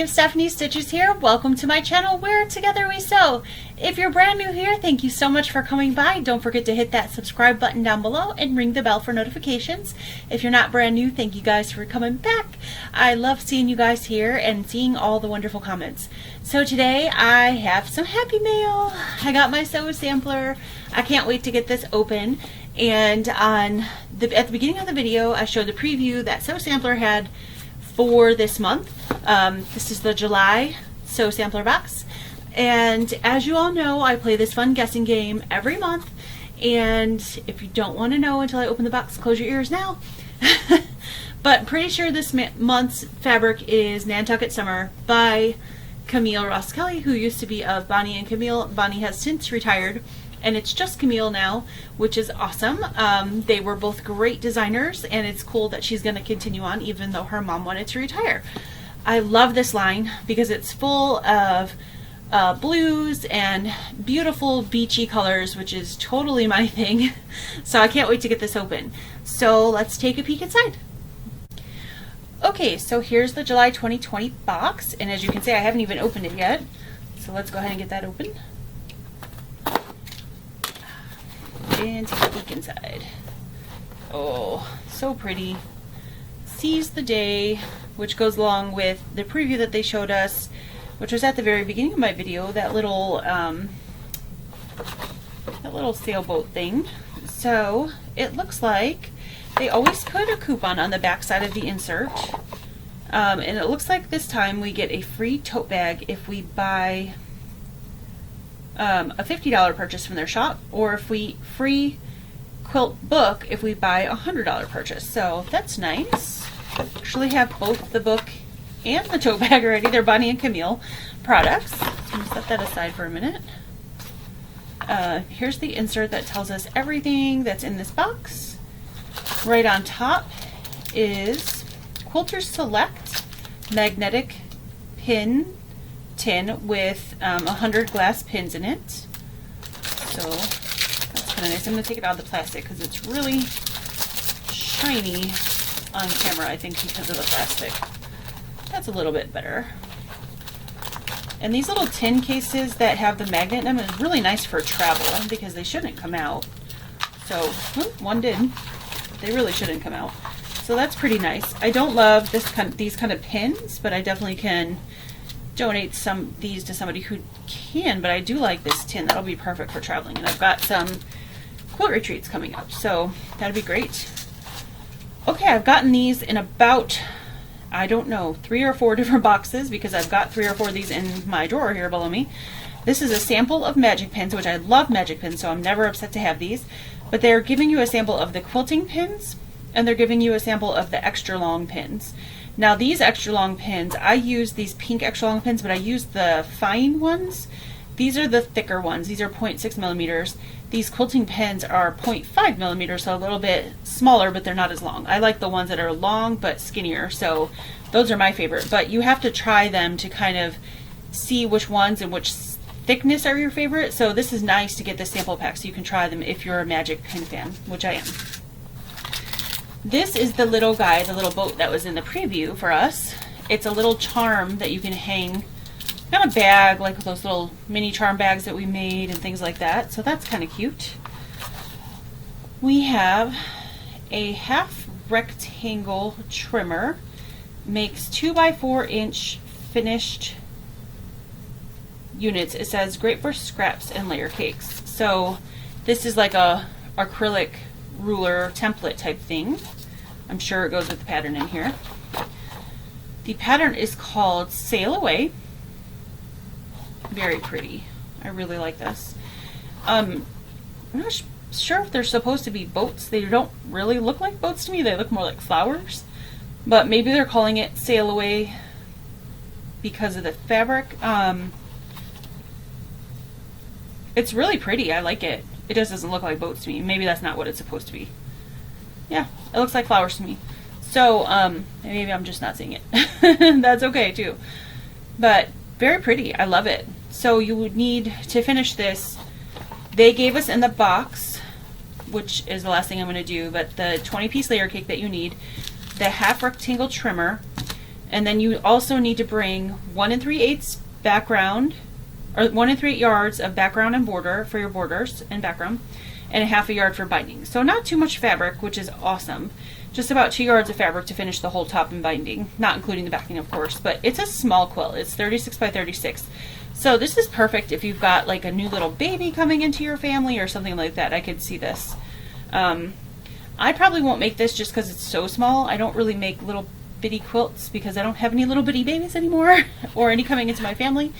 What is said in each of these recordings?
Creative Stephanie Stitches here. Welcome to my channel where together we sew. If you're brand new here, thank you so much for coming by. Don't forget to hit that subscribe button down below and ring the bell for notifications. If you're not brand new, thank you guys for coming back. I love seeing you guys here and seeing all the wonderful comments. So today I have some happy mail. I got my Sew Sampler. I can't wait to get this open. And at the beginning of the video, I showed the preview that Sew Sampler had for this month. This is the July Sew Sampler box. And as you all know, I play this fun guessing game every month. And if you don't want to know until I open the box, close your ears now. But pretty sure this month's fabric is Nantucket Summer by Camille Ross Kelly, who used to be of Bonnie and Camille. Bonnie has since retired, and it's just Camille now, which is awesome. They were both great designers, and it's cool that she's going to continue on even though her mom wanted to retire. I love this line because it's full of blues and beautiful beachy colors, which is totally my thing. So I can't wait to get this open. So let's take a peek inside. Okay, so here's the July 2020 box, and as you can see, I haven't even opened it yet. So let's go ahead and get that open. And take a peek inside. Oh, so pretty. Seize the Day, which goes along with the preview that they showed us, which was at the very beginning of my video, that little sailboat thing. So it looks like they always put a coupon on the back side of the insert. And it looks like this time we get a free tote bag if we buy a $50 purchase from their shop, or if we free quilt book if we buy a $100 purchase. So that's nice. Actually have both the book and the tote bag already. They're Bonnie and Camille products. So I'm going to set that aside for a minute. Here's the insert that tells us everything that's in this box. Right on top is Quilters Select magnetic pin tin with 100 glass pins in it. So that's kind of nice. I'm going to take it out of the plastic because it's really shiny on camera, I think, because of the plastic. That's a little bit better. And these little tin cases that have the magnet in them is really nice for travel because they shouldn't come out. So, one did. They really shouldn't come out. So that's pretty nice. I don't love these kind of pins, but I definitely can donate these to somebody who can, but I do like this tin. That'll be perfect for traveling. And I've got some quilt retreats coming up, so that'd be great. Okay, I've gotten these in about, I don't know, 3 or 4 different boxes because I've got 3 or 4 of these in my drawer here below me. This is a sample of magic pins, which I love magic pins, so I'm never upset to have these. But they're giving you a sample of the quilting pins, and they're giving you a sample of the extra long pins. Now these extra long pins, I use these pink extra long pins, but I use the fine ones. These are the thicker ones. These are 0.6 millimeters. These quilting pins are 0.5 millimeters, so a little bit smaller, but they're not as long. I like the ones that are long but skinnier, so those are my favorite. But you have to try them to kind of see which ones and which thickness are your favorite. So this is nice to get the sample pack so you can try them if you're a magic pin fan, which I am. This is the little guy, the little boat that was in the preview for us. It's a little charm that you can hang on a bag, like those little mini charm bags that we made and things like that. So that's kind of cute. We have a half rectangle trimmer. Makes 2x4 inch finished units. It says great for scraps and layer cakes. So this is like a acrylic ruler template type thing. I'm sure it goes with the pattern in here. The pattern is called Sail Away. Very pretty. I really like this. I'm not sure if they're supposed to be boats. They don't really look like boats to me. They look more like flowers. But maybe they're calling it Sail Away because of the fabric. It's really pretty. I like it. It just doesn't look like boats to me. Maybe that's not what it's supposed to be. Yeah, it looks like flowers to me. So, maybe I'm just not seeing it. That's okay too. But very pretty. I love it. So you would need to finish this. They gave us in the box, which is the last thing I'm going to do, but the 20-piece layer cake that you need, the half rectangle trimmer, And then you also need to bring 1 3/8 background, or 1 3/8 yards of background and border for your borders and background, and a 1/2 yard for binding. So not too much fabric, which is awesome. Just about 2 yards of fabric to finish the whole top and binding, not including the backing, of course. But it's a small quilt. It's 36 by 36. So this is perfect if you've got like a new little baby coming into your family or something like that. I could see this. I probably won't make this just because it's so small. I don't really make little bitty quilts because I don't have any little bitty babies anymore or any coming into my family.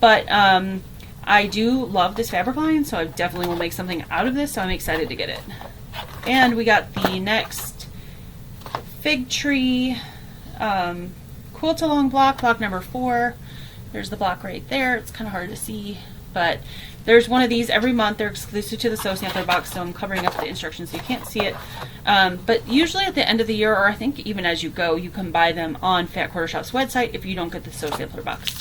But I do love this fabric line, so I definitely will make something out of this, so I'm excited to get it. And we got the next Fig Tree quilt along block number 4. There's the block right there. It's kind of hard to see, but there's one of these every month. They're exclusive to the Sew Sampler box, so I'm covering up the instructions so you can't see it. But usually at the end of the year, or I think even as you go, you can buy them on Fat Quarter Shop's website if you don't get the Sew Sampler box.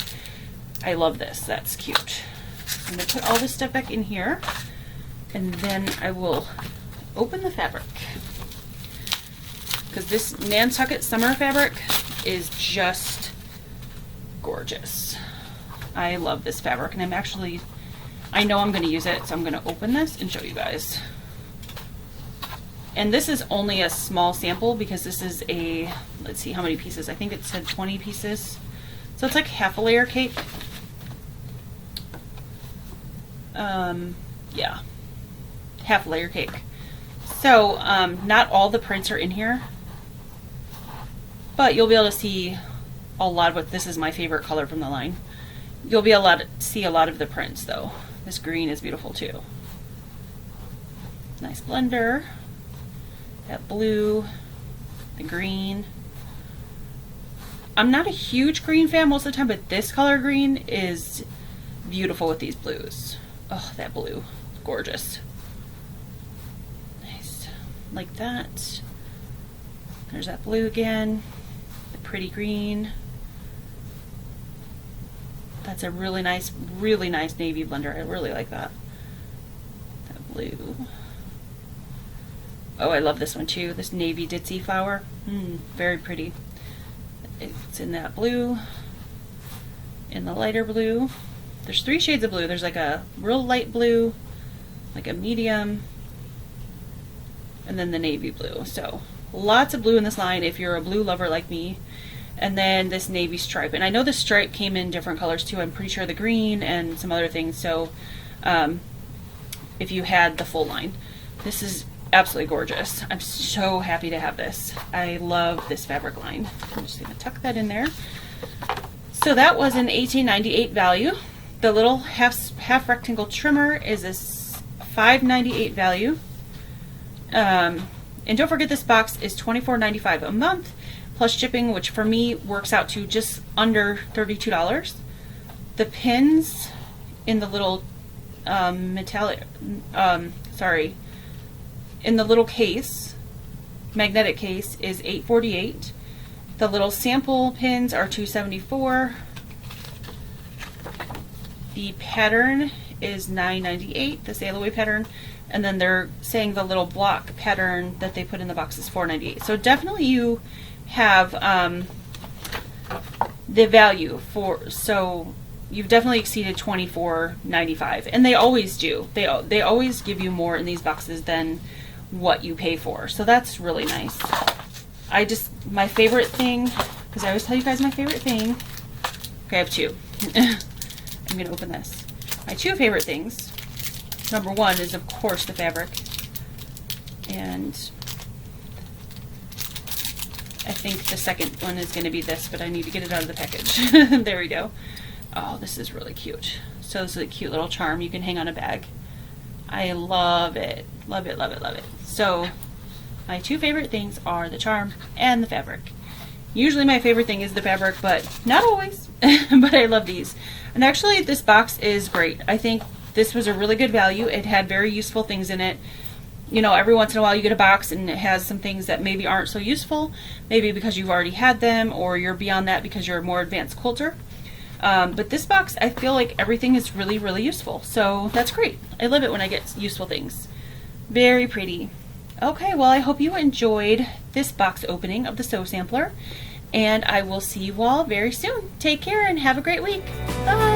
I love this. That's cute. I'm going to put all this stuff back in here, and then I will open the fabric. Because this Nantucket summer fabric is just gorgeous. I love this fabric, and I know I'm going to use it, so I'm going to open this and show you guys. And this is only a small sample because this is a, let's see how many pieces. I think it said 20 pieces. So it's like 1/2 layer cake. Yeah, 1/2 layer cake. So not all the prints are in here, but you'll be able to see a lot of what, this is my favorite color from the line. You'll be able to see a lot of the prints though. This green is beautiful too. Nice blender. That blue, the green. I'm not a huge green fan most of the time, but this color green is beautiful with these blues. Oh, that blue, gorgeous. Nice, like that. There's that blue again, the pretty green. That's a really nice navy blender. I really like that. That blue. Oh, I love this one too. This navy ditzy flower. Very pretty. It's in that blue, in the lighter blue. There's 3 shades of blue. There's like a real light blue, like a medium, and then the navy blue. So lots of blue in this line if you're a blue lover like me. And then this navy stripe. And I know the stripe came in different colors too. I'm pretty sure the green and some other things. So if you had the full line. This is absolutely gorgeous. I'm so happy to have this. I love this fabric line. I'm just going to tuck that in there. So that was an $18.98 value. The little half rectangle trimmer is a $5.98 value. And don't forget this box is $24.95 a month plus shipping, which for me works out to just under $32. The pins in the little metallic, in the little case, magnetic case, is $8.48. The little sample pins are $2.74. The pattern is $9.98, the sail away pattern, and then they're saying the little block pattern that they put in the box is $4.98. So definitely you have the value for, so you've definitely exceeded $24.95, and they always do. They always give you more in these boxes than what you pay for, so that's really nice. My favorite thing, because I always tell you guys my favorite thing. Okay, I have 2. I'm going to open this. My 2 favorite things, number 1 is of course the fabric, and I think the second one is going to be this, but I need to get it out of the package. There we go. Oh, this is really cute. So this is a cute little charm you can hang on a bag. I love it. Love it, love it, love it. So my 2 favorite things are the charm and the fabric. Usually my favorite thing is the fabric, but not always. But I love these. And actually this box is great. I think this was a really good value. It had very useful things in it. You know, every once in a while you get a box and it has some things that maybe aren't so useful, maybe because you've already had them or you're beyond that because you're a more advanced quilter. But this box, I feel like everything is really, really useful. So that's great. I love it when I get useful things. Very pretty. Okay, well I hope you enjoyed this box opening of the Sew Sampler. And I will see you all very soon. Take care and have a great week. Bye.